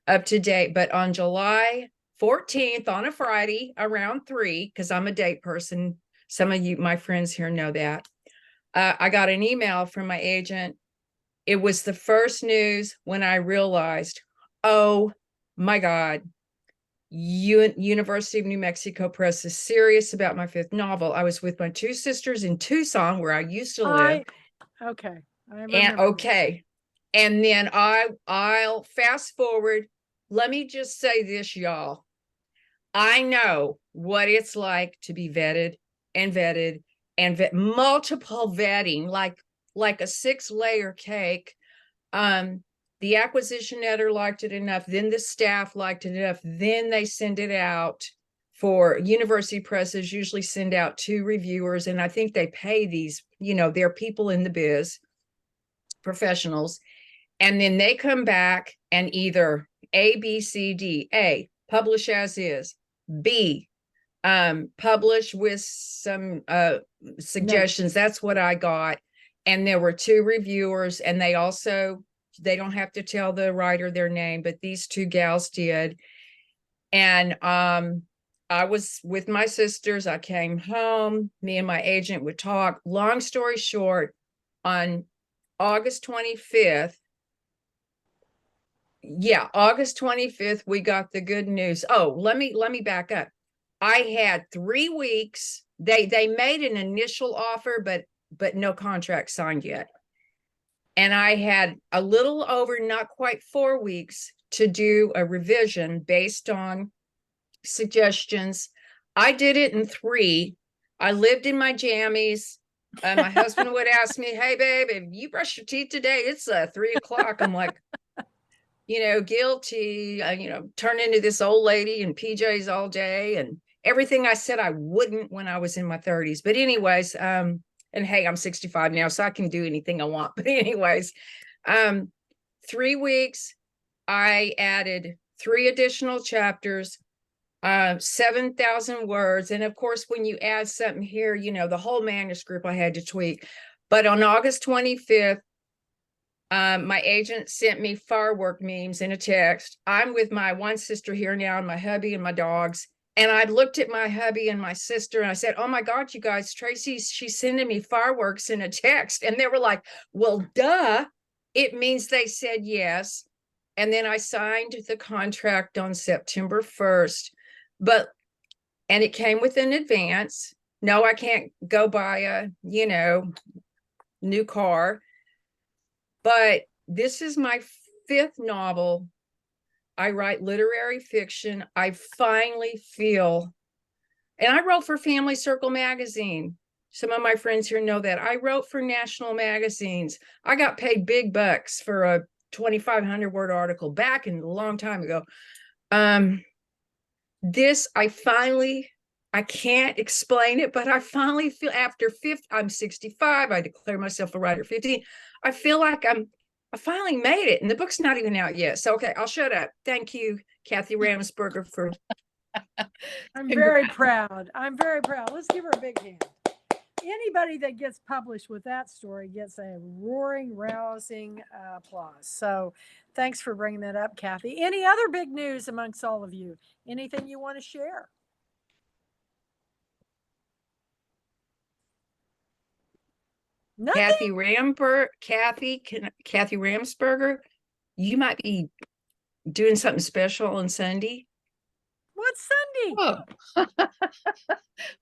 up to date. But on July 14th, on a Friday around 3, because I'm a date person, some of you, my friends here, know that, I got an email from my agent. It was the first news when I realized, oh my God, University of New Mexico Press is serious about my fifth novel. I was with my two sisters in Tucson, where I used to live. Okay. And then I'll fast forward. Let me just say this, y'all. I know what it's like to be vetted and multiple vetting, like a 6-layer cake. The acquisition editor liked it enough, then the staff liked it enough, then they send it out for university presses, usually send out 2 reviewers, and I think they pay these, they're people in the biz, professionals, and then they come back and either A, B, C, D, A, publish as is, B, publish with some suggestions. That's what I got. And there were 2 reviewers, and they don't have to tell the writer their name, but these 2 gals did. And I was with my sisters. I came home. Me and my agent would talk. Long story short, on August 25th, we got the good news. Oh, let me back up. I had 3 weeks. They made an initial offer, but no contract signed yet. And I had a little over, not quite 4 weeks to do a revision based on suggestions. I did it in 3. I lived in my jammies. My husband would ask me, "Hey, babe, if you brush your teeth today, it's 3 o'clock." I'm like, guilty, turn into this old lady in PJs all day, and everything I said I wouldn't when I was in my 30s. But anyways, and hey, I'm 65 now, so I can do anything I want. But anyways, 3 weeks, I added 3 additional chapters. 7,000 words. And of course, when you add something here, you know, the whole manuscript I had to tweak. But on August 25th, my agent sent me firework memes in a text. I'm with my one sister here now, and my hubby and my dogs. And I looked at my hubby and my sister and I said, oh my God, you guys, she's sending me fireworks in a text. And they were like, well, duh. It means they said yes. And then I signed the contract on September 1st. And it came with an advance. No, I can't go buy a, new car. But this is my 5th novel. I write literary fiction. I finally feel, and I wrote for Family Circle magazine. Some of my friends here know that. I wrote for national magazines. I got paid big bucks for a 2,500 word article back in a long time ago. I can't explain it, but I finally feel after 50, I'm 65. I declare myself a writer 15. I feel like I finally made it, and the book's not even out yet. So, okay, I'll shut up. Thank you, Katherine Ramsperger, for. I'm very proud. I'm very proud. Let's give her a big hand. Anybody that gets published with that story gets a roaring, rousing applause. So thanks for bringing that up, Kathy. Any other big news amongst all of you? Anything you want to share? Nothing? Kathy Ramsperger, you might be doing something special on Sunday. What's Sunday? Oh.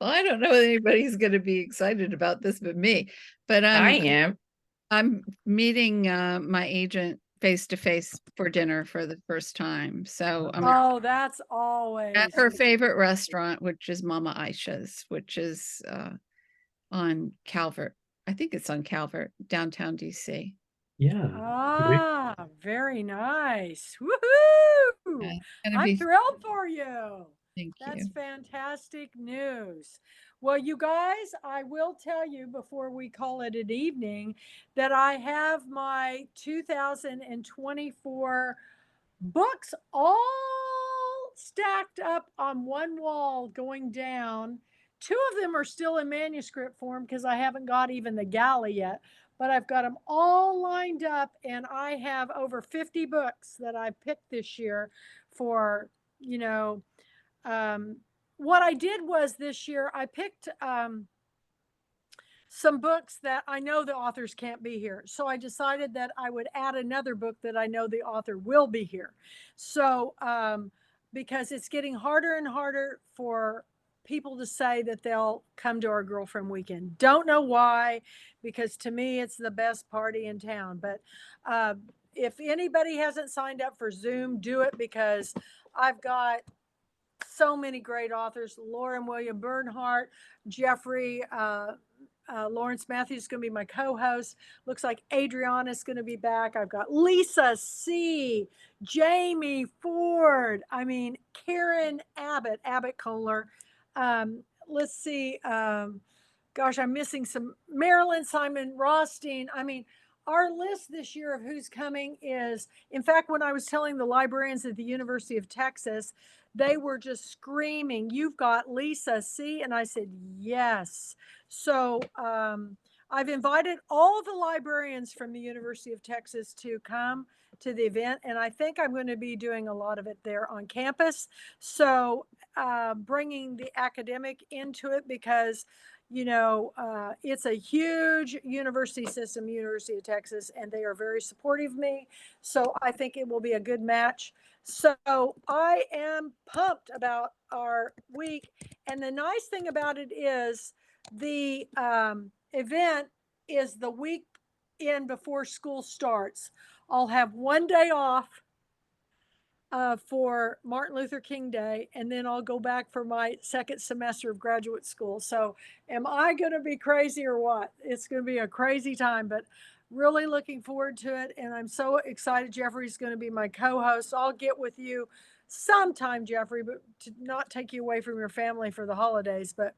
Well, I don't know if anybody's going to be excited about this but me. But I am. I'm meeting my agent face to face for dinner for the first time. So I'm that's always at her favorite restaurant, which is Mama Aisha's, which is on Calvert. I think it's on Calvert, downtown DC. Yeah. Very nice. Woohoo! I'm thrilled for you. Thank you. That's fantastic news. Well, you guys, I will tell you before we call it an evening that I have my 2024 books all stacked up on one wall going down. 2 of them are still in manuscript form because I haven't got even the galley yet, but I've got them all lined up, and I have over 50 books that I picked this year for, what I did was this year I picked some books that I know the authors can't be here. So I decided that I would add another book that I know the author will be here. So because it's getting harder and harder for people to say that they'll come to our girlfriend weekend. Don't know why, because to me, it's the best party in town. But if anybody hasn't signed up for Zoom, do it, because I've got so many great authors. Lauren William Bernhardt, Jeffrey Lawrence Matthews is going to be my co-host. Looks like Adriana is going to be back. I've got Lisa C., Jamie Ford. Karen Abbott Kohler. Let's see. Gosh, I'm missing some. Marilyn Simon Rothstein. Our list this year of who's coming is, in fact, when I was telling the librarians at the University of Texas, they were just screaming, "You've got Lisa C." And I said, yes. So I've invited all the librarians from the University of Texas to come to the event. And I think I'm going to be doing a lot of it there on campus. So bringing the academic into it, because it's a huge university system, University of Texas, and they are very supportive of me. So I think it will be a good match. So I am pumped about our week. And the nice thing about it is the event is the weekend before school starts. I'll have one day off for Martin Luther King Day, and then I'll go back for my second semester of graduate school. So am I going to be crazy or what? It's going to be a crazy time, but really looking forward to it. And I'm so excited. Jeffrey's going to be my co-host. I'll get with you sometime, Jeffrey, but to not take you away from your family for the holidays, but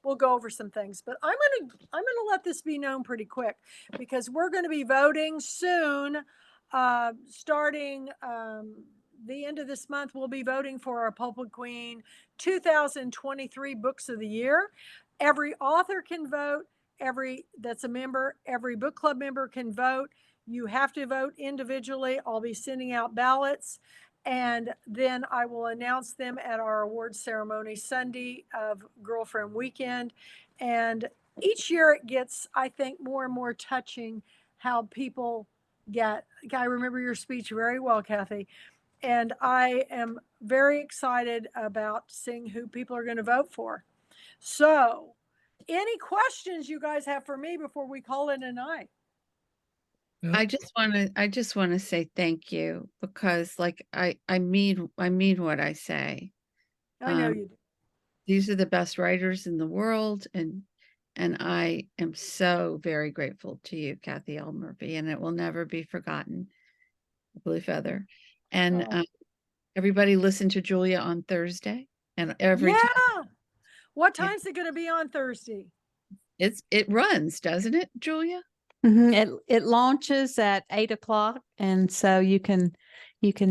we'll go over some things. But I'm going to let this be known pretty quick, because we're going to be voting soon, starting the end of this month, we'll be voting for our Pulpwood Queen 2023 Books of the Year. Every author can vote. That's a member, every book club member can vote. You have to vote individually. I'll be sending out ballots, and then I will announce them at our awards ceremony Sunday of Girlfriend Weekend. And each year it gets, I think, more and more touching how people get. I remember your speech very well, Kathy. And I am very excited about seeing who people are going to vote for. So, any questions you guys have for me before we call it a night? I just want to say thank you, because like I mean what I say. I know you do. These are the best writers in the world, and I am so very grateful to you, Kathy L. Murphy, and it will never be forgotten. Blue Feather. And everybody listen to Julia on Thursday, and every time What time's it going to be on Thursday? it runs, doesn't it, Julia? It launches at 8 o'clock, and so you can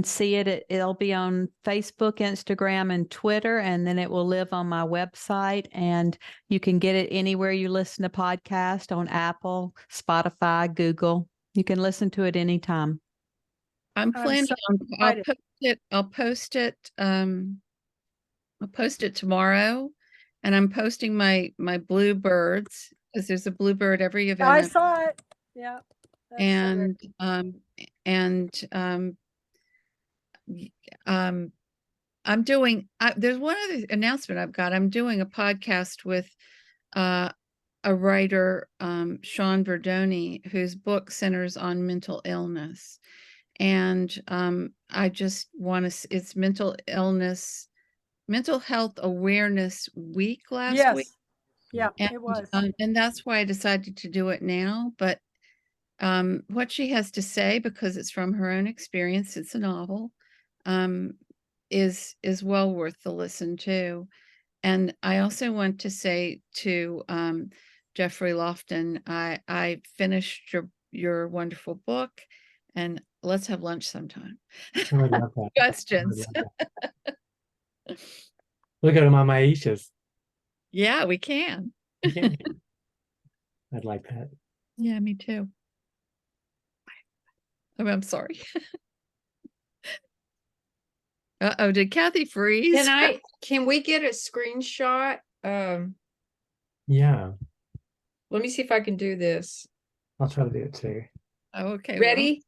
see it. It'll be on Facebook, Instagram, and Twitter, and then it will live on my website. And you can get it anywhere you listen to podcasts, on Apple, Spotify, Google. You can listen to it anytime. I'm planning so on excited. I'll post it tomorrow, and I'm posting my bluebirds, because there's a bluebird every event. I saw it. Yeah. That's And I'm doing there's one other announcement I've got. I'm doing a podcast with a writer, Sean Verdoni, whose book centers on mental illness. And I just want to, it's Mental Health Awareness Week last week. Yeah, And, it was. and that's why I decided to do it now. But what she has to say, because it's from her own experience, it's a novel, is well worth the listen to. And I also want to say to Jeffrey Lofton, I finished your wonderful book, and let's have lunch sometime. I would love that. Questions. Look at them on my Aishas. Yeah, we can. I'd like that. Yeah, me too. Oh, I'm sorry. Uh-oh, did Kathy freeze? Can we get a screenshot? Yeah, Let me see if I can do this. I'll try to do it too. Oh, okay. Ready?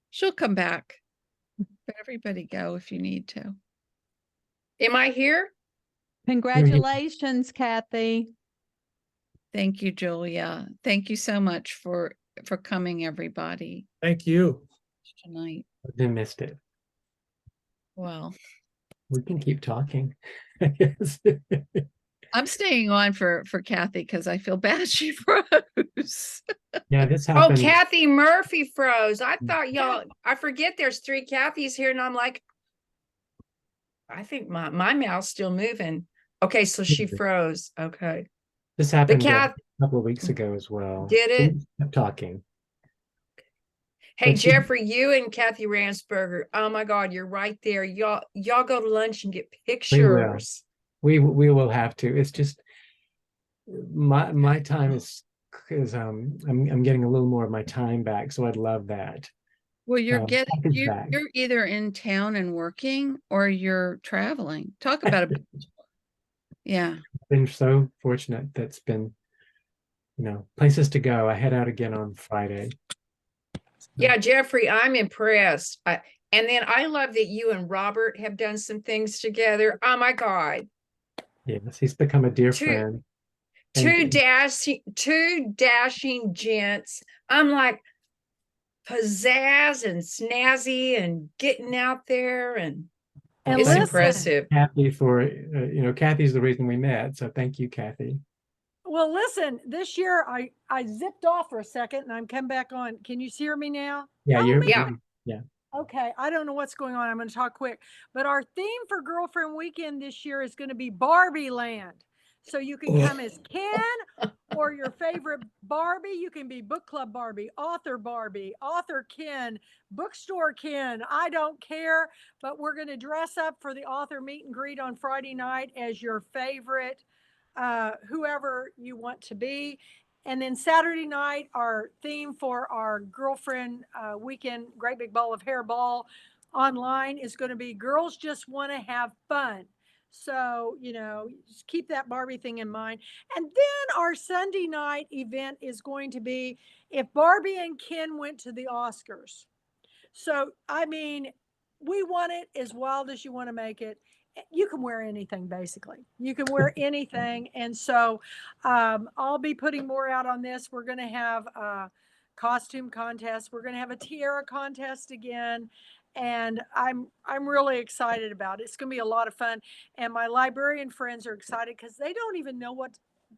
She'll come back. But everybody go if you need to. Am I here? Congratulations, Kathy. Thank you, Julia. Thank you so much for coming, everybody, Thank you. tonight. I missed it. Well, We can keep talking, I guess. I'm staying on for Kathy because I feel bad she froze. Yeah, this Oh, happened. Kathy Murphy froze. I thought y'all, I forget there's 3 Kathys here, and I'm like, I think my mouth's still moving. Okay, so she froze. Okay. This happened a Kath- couple of weeks ago as well. Did So it? we kept talking. Hey, But she- Jeffrey, you and Kathy Ramsperger. Oh my God, you're right there. Y'all go to lunch and get pictures. We will have to. It's just my time is I'm getting a little more of my time back, so I'd love that. Well, you're Kathy's back. you're either in town and working, or you're traveling. Talk about it. Yeah. Been so fortunate. That's been, places to go. I head out again on Friday. Yeah, Jeffrey, I'm impressed. And then I love that you and Robert have done some things together. Oh my God. Yes, he's become a dear Two- friend. Two dashing gents. I'm like pizzazz and snazzy and getting out there, and And it's listen, impressive. Kathy for, Kathy's the reason we met. So thank you, Kathy. Well, listen, this year I zipped off for a second and I'm come back on. Can you hear me now? Yeah, Oh, you're, Yeah. Okay, I don't know what's going on. I'm going to talk quick. But our theme for Girlfriend Weekend this year is going to be Barbie Land. So you can come as Ken or your favorite Barbie. You can be book club Barbie, author Ken, bookstore Ken. I don't care, but we're going to dress up for the author meet and greet on Friday night as your favorite, whoever you want to be. And then Saturday night, our theme for our girlfriend weekend, Great Big Ball of Hair Ball online is going to be Girls Just Want to Have Fun. So, just keep that Barbie thing in mind. And then our Sunday night event is going to be if Barbie and Ken went to the Oscars. So, I mean, we want it as wild as you want to make it. You can wear anything, basically. You can wear anything. And so I'll be putting more out on this. We're going to have a costume contest. We're going to have a tiara contest again. And I'm really excited about it. It's going to be a lot of fun. And my librarian friends are excited because they don't even know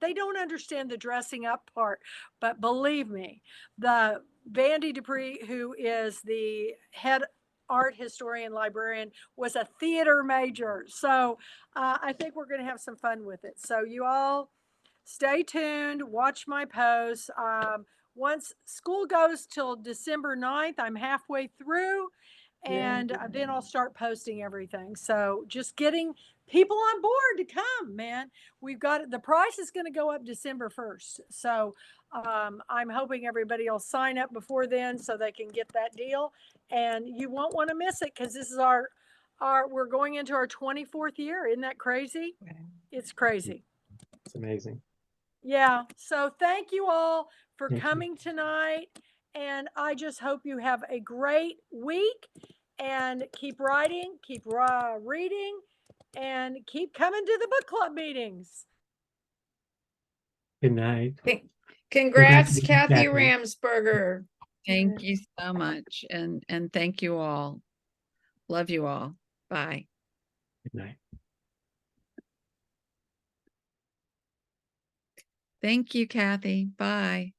they don't understand the dressing up part. But believe me, the Vandy Dupree, who is the head art historian librarian, was a theater major. So I think we're going to have some fun with it. So you all stay tuned, watch my posts. Once school goes till December 9th, I'm halfway through. And then I'll start posting everything. So just getting people on board to come, man. We've got it. The price is going to go up December 1st. So I'm hoping everybody will sign up before then so they can get that deal. And you won't want to miss it because this is we're going into our 24th year. Isn't that crazy? It's crazy. It's amazing. Yeah. So thank you all for Thank you. coming tonight. And I just hope you have a great week and keep writing, keep reading, and keep coming to the book club meetings. Good night. Congrats, Congratulations, Kathy Kathy. Ramsperger. Thank you so much. And thank you all. Love you all. Bye. Good night. Thank you, Kathy. Bye.